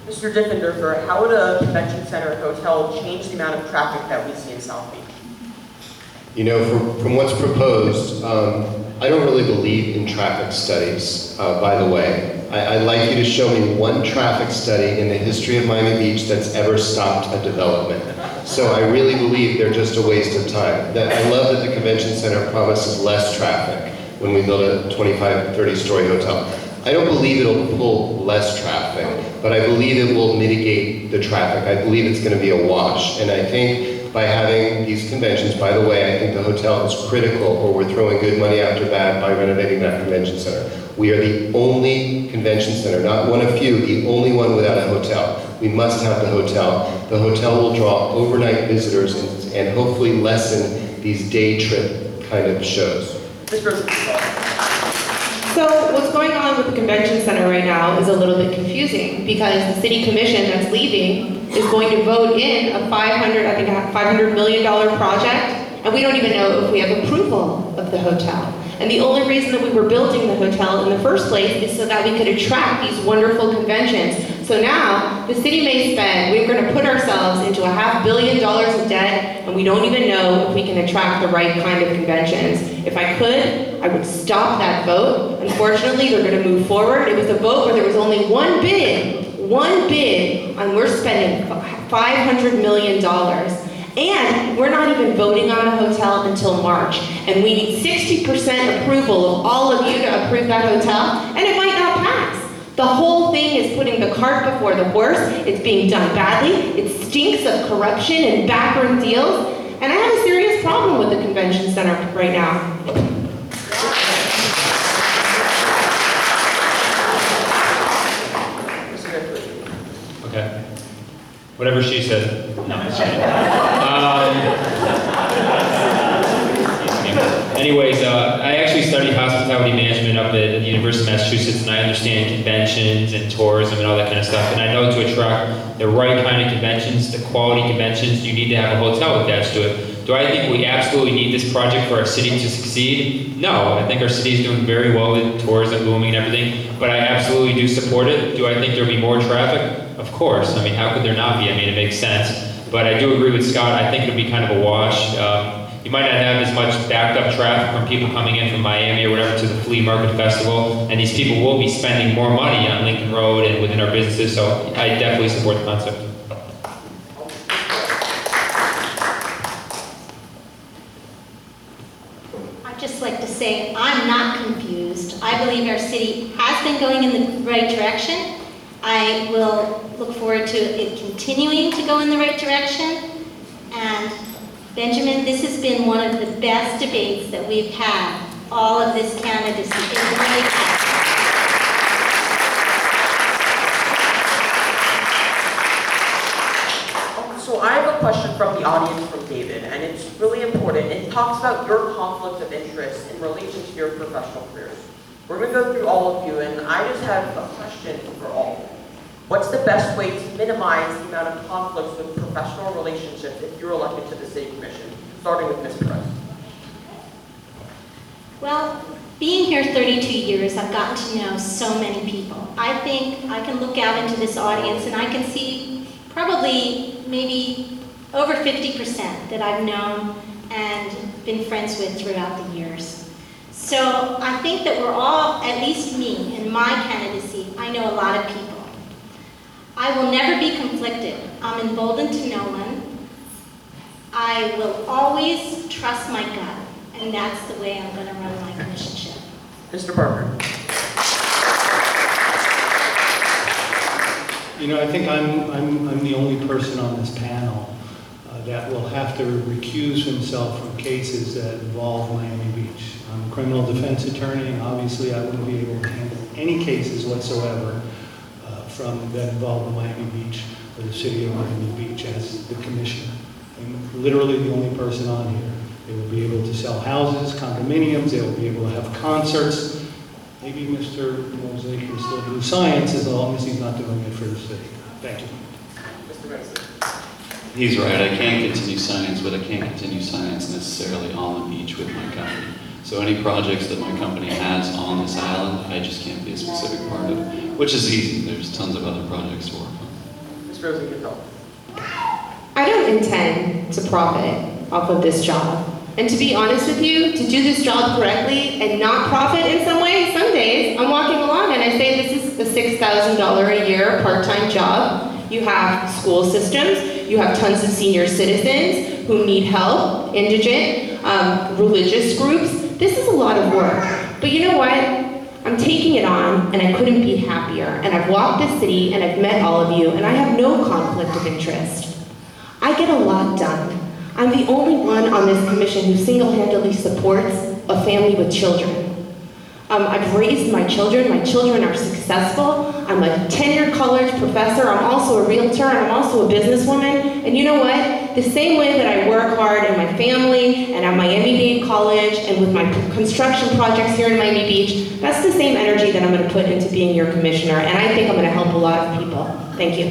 Mr. Diffenderfer, how would a convention center hotel change the amount of traffic that we see in South Beach? You know, from what's proposed, I don't really believe in traffic studies, by the way. I'd like you to show me one traffic study in the history of Miami Beach that's ever stopped a development. So I really believe they're just a waste of time. I love that the convention center promises less traffic when we build a 25, 30-story hotel. I don't believe it'll pull less traffic, but I believe it will mitigate the traffic. I believe it's going to be a wash. And I think by having these conventions, by the way, I think the hotel is critical, or we're throwing good money after bad by renovating that convention center. We are the only convention center, not one of few, the only one without a hotel. We must have the hotel. The hotel will draw overnight visitors and hopefully lessen these day trip kind of shows. So what's going on with the convention center right now is a little bit confusing because the city commission that's leaving is going to vote in a $500 million project, and we don't even know if we have approval of the hotel. And the only reason that we were building the hotel in the first place is so that we could attract these wonderful conventions. So now, the city may spend, we're going to put ourselves into $500 million of debt, and we don't even know if we can attract the right kind of conventions. If I could, I would stop that vote. Unfortunately, they're going to move forward. It was a vote where there was only one bid, and we're spending $500 million. And we're not even voting on the hotel until March. And we need 60% approval of all of you to approve that hotel, and it might not pass. The whole thing is putting the cart before the horse. It's being done badly. It stinks of corruption and backroom deals. And I have a serious problem with the convention center right now. Okay. Whatever she said. No, I'm just kidding. Anyways, I actually studied hospitality management up at the University of Massachusetts, and I understand conventions and tourism and all that kind of stuff. And I know to attract the right kind of conventions, the quality conventions, you need to have a hotel attached to it. Do I think we absolutely need this project for our city to succeed? No, I think our city is doing very well with tourism booming and everything, but I absolutely do support it. Do I think there'll be more traffic? Of course. I mean, how could there not be? I mean, it makes sense. But I do agree with Scott. I think it'll be kind of a wash. You might not have as much backed up traffic from people coming in from Miami or whatever to the flea market festival, and these people will be spending more money on Lincoln Road and within our businesses, so I definitely support the concept. I'd just like to say I'm not confused. I believe our city has been going in the right direction. I will look forward to it continuing to go in the right direction. And Benjamin, this has been one of the best debates that we've had all of this candidacy. It really has. So I have a question from the audience from David, and it's really important. It talks about your conflict of interest in relation to your professional careers. We're going to go through all of you, and I just have a question for all of you. What's the best way to minimize the amount of conflicts with professional relationships if you're elected to the city commission? Starting with Ms. Perez. Well, being here 32 years, I've gotten to know so many people. I think I can look out into this audience and I can see probably maybe over 50% that I've known and been friends with throughout the years. So I think that we're all, at least me, in my candidacy, I know a lot of people. I will never be conflicted. I'm emboldened to no one. I will always trust my gut, and that's the way I'm going to run my commissionship. Mr. Parker. You know, I think I'm the only person on this panel that will have to recuse himself from cases that involve Miami Beach. I'm a criminal defense attorney, and obviously I wouldn't be able to handle any cases whatsoever that involve the Miami Beach or the city of Miami Beach as the commissioner. I'm literally the only person on here. They will be able to sell houses, condominiums, they will be able to have concerts. Maybe Mr. Mosley can still do science as long as he's not doing it for the city. Thank you. He's right, I can't continue science, but I can't continue science necessarily on the beach with my company. So any projects that my company has on this island, I just can't be a specific part of, which is easy. There's tons of other projects to work on. Ms. Rosie, you can help. I don't intend to profit off of this job. And to be honest with you, to do this job correctly and not profit in some way, some days I'm walking along and I say this is a $6,000 a year part-time job. You have school systems, you have tons of senior citizens who need help, indigent, religious groups. This is a lot of work. But you know what? I'm taking it on, and I couldn't be happier. And I've walked this city, and I've met all of you, and I have no conflict of interest. I get a lot done. I'm the only one on this commission who single-handedly supports a family with children. I've raised my children. My children are successful. I'm a tenured college professor. I'm also a realtor, and I'm also a businesswoman. And you know what? The same way that I work hard in my family and at Miami-Dade College and with my construction projects here in Miami Beach, that's the same energy that I'm going to put into being your commissioner. And I think I'm going to help a lot of people. Thank you.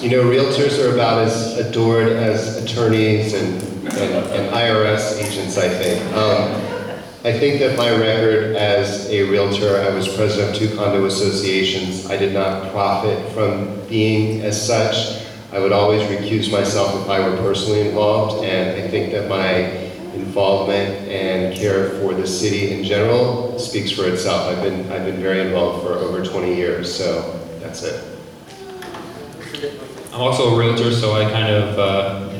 You know, realtors are about as adored as attorneys and IRS agents, I think. I think that my record as a realtor, I was president of 2 condo associations. I did not profit from being as such. I would always recuse myself if I were personally involved, and I think that my involvement and care for the city in general speaks for itself. I've been very involved for over 20 years, so that's it. I'm also a realtor, so I kind of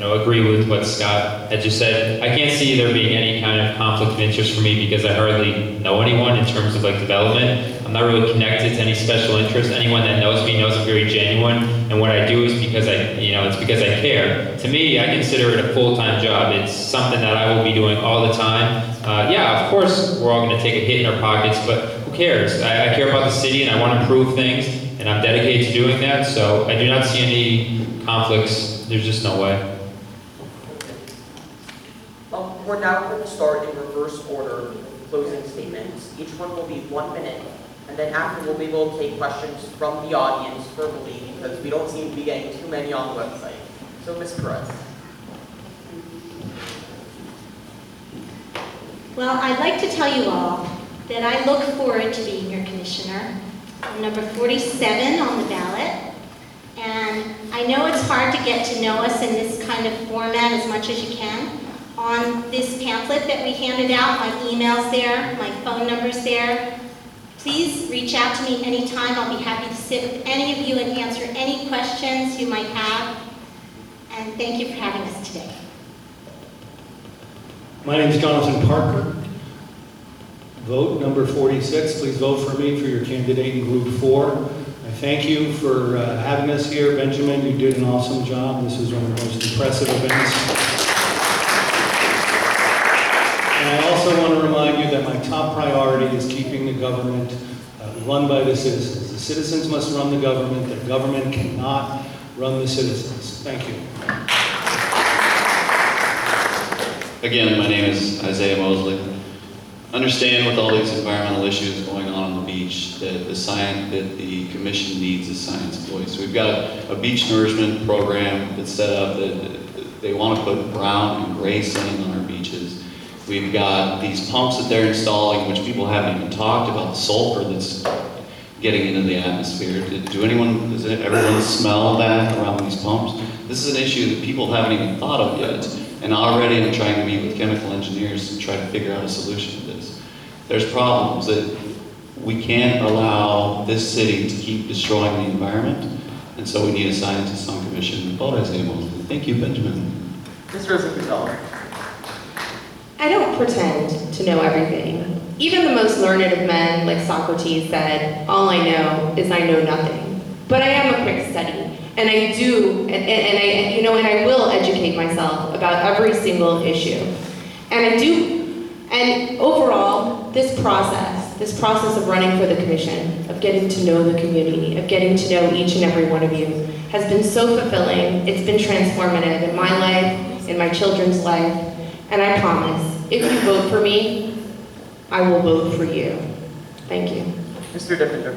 agree with what Scott had just said. I can't see there being any kind of conflict of interest for me because I hardly know anyone in terms of like development. I'm not really connected to any special interest. Anyone that knows me knows I'm very genuine, and what I do is because it's because I care. To me, I consider it a full-time job. It's something that I will be doing all the time. Yeah, of course, we're all going to take a hit in our pockets, but who cares? I care about the city and I want to improve things, and I'm dedicated to doing that, so I do not see any conflicts. There's just no way. We're now going to start in reverse order with closing statements. Each one will be 1 minute, and then after we'll be able to take questions from the audience verbally because we don't seem to be getting too many on the website. So, Ms. Perez. Well, I'd like to tell you all that I look forward to being your commissioner. I'm number 47 on the ballot, and I know it's hard to get to know us in this kind of format as much as you can. On this pamphlet that we handed out, my email's there, my phone number's there. Please reach out to me anytime. I'll be happy to sit with any of you and answer any questions you might have. And thank you for having us today. My name is Jonathan Parker. Vote number 46. Please vote for me for your candidate in Group 4. I thank you for having us here. Benjamin, you did an awesome job. This was one of the most impressive events. And I also want to remind you that my top priority is keeping the government run by the citizens. The citizens must run the government. The government cannot run the citizens. Thank you. Again, my name is Isaiah Mosley. Understand with all these environmental issues going on the beach that the commission needs a science voice. We've got a beach nourishment program that's set up that they want to put brown and gray sand on our beaches. We've got these pumps that they're installing, which people haven't even talked about, the sulfur that's getting into the atmosphere. Does everyone smell that around these pumps? This is an issue that people haven't even thought of yet. And already I'm trying to meet with chemical engineers to try to figure out a solution to this. There's problems that we can't allow this city to keep destroying the environment. And so we need a scientist on commission. Vote Isaiah Mosley. Thank you, Benjamin. Ms. Rosenthal. I don't pretend to know everything. Even the most learned of men, like Socrates, said, "All I know is I know nothing." But I am a quick study, and I do, and I will educate myself about every single issue. And I do, and overall, this process of running for the commission, of getting to know the community, of getting to know each and every one of you, has been so fulfilling. It's been transformative in my life, in my children's life. And I promise, if you vote for me, I will vote for you. Thank you. Mr. Diffender.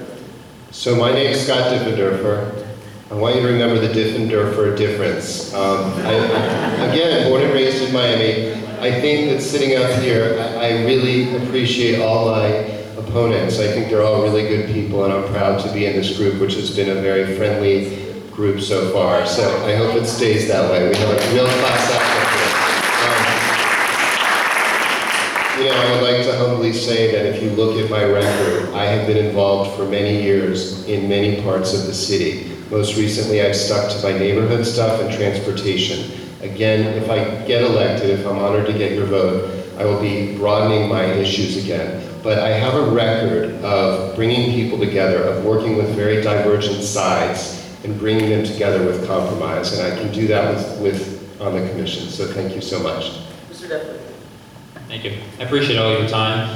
So my name is Scott Diffenderfer. I want you to remember the Diffenderfer difference. Again, born and raised in Miami, I think that sitting up here, I really appreciate all my opponents. I think they're all really good people, and I'm proud to be in this group, which has been a very friendly group so far. So I hope it stays that way. We have a real class act up here. I would like to humbly say that if you look at my record, I have been involved for many years in many parts of the city. Most recently, I've stuck to my neighborhood stuff and transportation. Again, if I get elected, if I'm honored to get your vote, I will be broadening my issues again. But I have a record of bringing people together, of working with very divergent sides and bringing them together with compromise. And I can do that on the commission. So thank you so much. Mr. Deputy. Thank you. I appreciate all your time.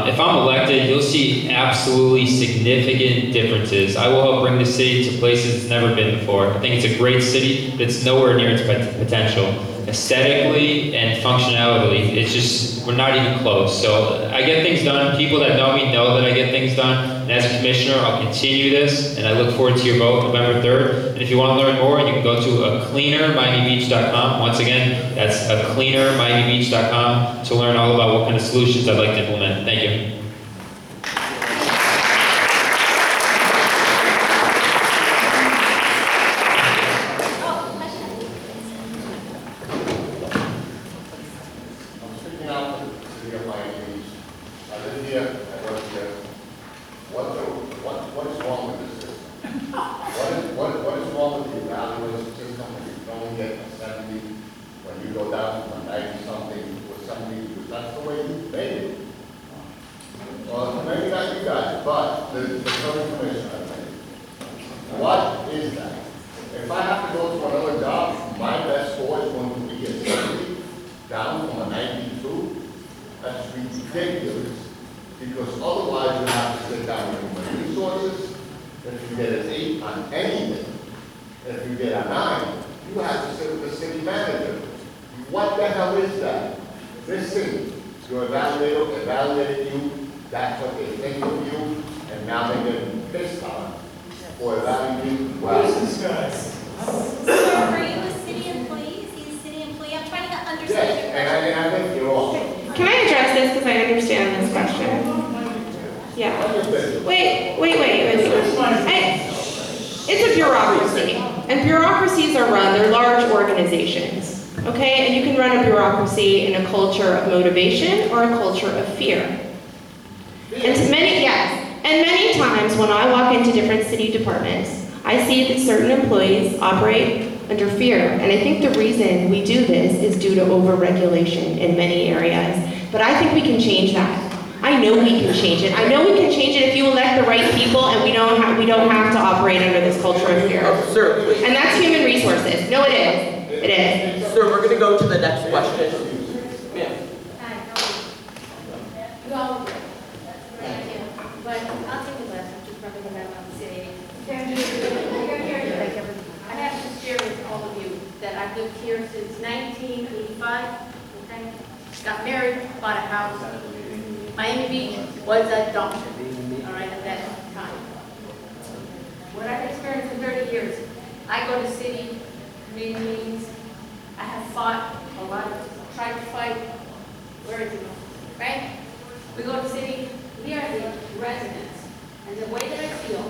If I'm elected, you'll see absolutely significant differences. I will help bring the city to places it's never been before. I think it's a great city, but it's nowhere near its potential. Aesthetically and functionality, it's just, we're not even close. So I get things done. People that know me know that I get things done. And as a commissioner, I'll continue this, and I look forward to your vote November 3rd. And if you want to learn more, you can go to acleanermiamibeach.com. Once again, that's acleanermiamibeach.com to learn all about what kind of solutions I'd like to implement. Thank you. It's a bureaucracy, and bureaucracies are run, they're large organizations, okay? And you can run a bureaucracy in a culture of motivation or a culture of fear. And many times when I walk into different city departments, I see that certain employees operate under fear. And I think the reason we do this is due to overregulation in many areas. But I think we can change that. I know we can change it. I know we can change it if you elect the right people and we don't have to operate under this culture of fear. Sir, please. And that's human resources. No, it is. It is. Sir, we're going to go to the next question. Ma'am. Well, thank you. But I'll take the lesson to probably what I'm saying. I have to share with all of you that I've lived here since 1985. Okay, got married, bought a house. Miami Beach was a dumpster, all right, at that time. What I've experienced in 30 years, I go to city committee meetings. I have fought a lot, tried to fight. Where is it? Right? We go to city, we are the residents. And the way that I feel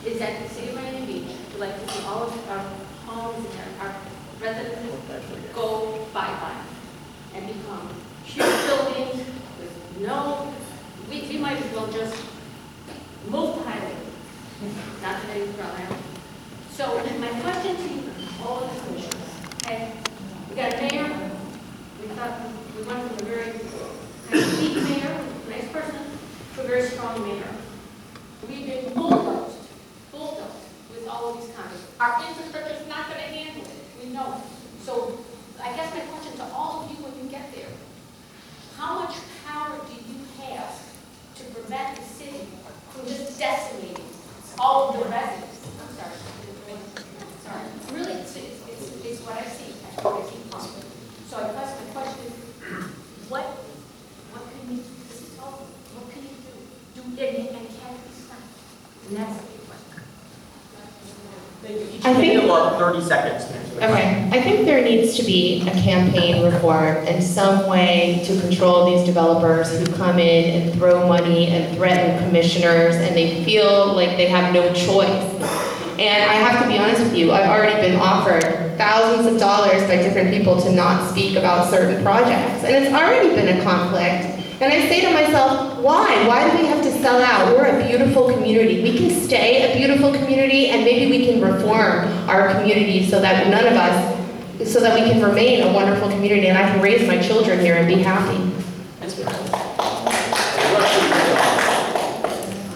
is that the city of Miami Beach would like to see all of our homes and our residents go bye-bye and become huge buildings. No, we might as well just move the highway, not to any program. So my question to you, all of the commissioners, okay, we got a mayor, we went from a very kind of weak mayor, nice person, to a very strong mayor. We've been bulldozed with all of these comments. Our infrastructure is not going to handle it, we know it. So I guess my question to all of you when you get there, how much power do you have to prevent the city from just decimating all of the residents? I'm sorry. Really, it's what I see. I see conflict. So I guess the question is, what can you, this is all, what can you do? And can it be stopped? And that's the big question. I think you have 30 seconds. Okay, I think there needs to be a campaign reform and some way to control these developers who come in and throw money and threaten commissioners and they feel like they have no choice. And I have to be honest with you, I've already been offered thousands of dollars by different people to not speak about certain projects. And it's already been a conflict. And I say to myself, why? Why do we have to sell out? We're a beautiful community. We can stay a beautiful community and maybe we can reform our community so that we can remain a wonderful community and I can raise my children here and be happy.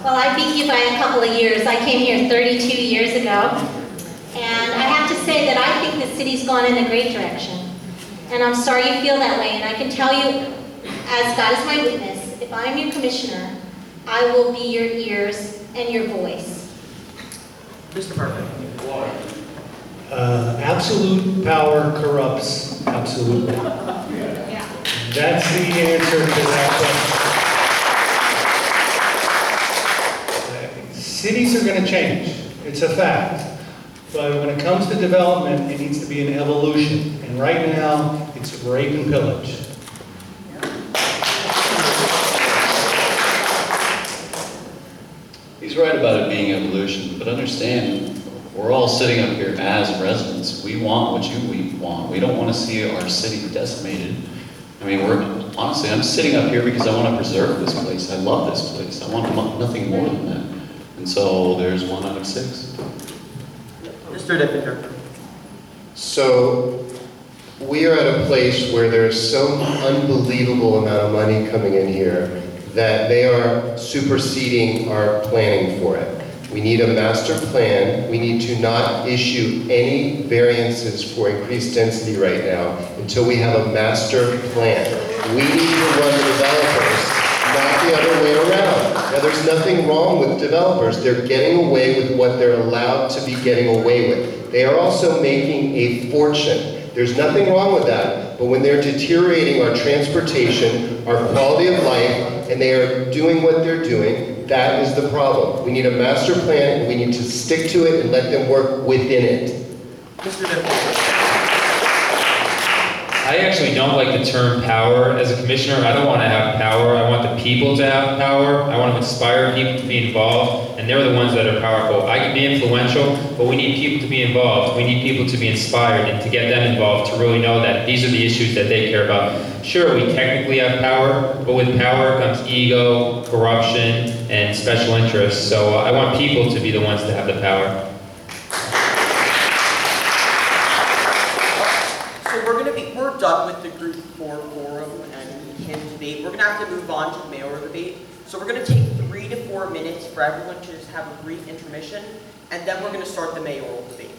Well, I beat you by a couple of years. I came here 32 years ago. And I have to say that I think the city's gone in a great direction. And I'm sorry you feel that way. And I can tell you, as God is my witness, if I am your commissioner, I will be your ears and your voice. Mr. Parker. Absolute power corrupts absolutely. That's the answer to that question. Cities are going to change. It's a fact. But when it comes to development, it needs to be an evolution. And right now, it's rape and pillage. He's right about it being evolution, but understand, we're all sitting up here as residents. We want what we want. We don't want to see our city decimated. I mean, honestly, I'm sitting up here because I want to preserve this place. I love this place. I want nothing more than that. And so there's 1 out of 6. Mr. Defender. So we are at a place where there's some unbelievable amount of money coming in here that they are superseding our planning for it. We need a master plan. We need to not issue any variances for increased density right now until we have a master plan. We need to run the developers, not the other way around. Now, there's nothing wrong with developers. They're getting away with what they're allowed to be getting away with. They are also making a fortune. There's nothing wrong with that. But when they're deteriorating our transportation, our quality of life, and they are doing what they're doing, that is the problem. We need a master plan, and we need to stick to it and let them work within it. Mr. Defender. I actually don't like the term power. As a commissioner, I don't want to have power. I want the people to have power. I want to inspire people to be involved, and they're the ones that are powerful. I can be influential, but we need people to be involved. We need people to be inspired and to get them involved to really know that these are the issues that they care about. Sure, we technically have power, but with power comes ego, corruption, and special interests. So I want people to be the ones to have the power. We're done with the Group 4 forum and the candidate. We're going to have to move on to the mayoral debate. So we're going to take 3 to 4 minutes for everyone to just have a brief intermission, and then we're going to start the mayoral debate.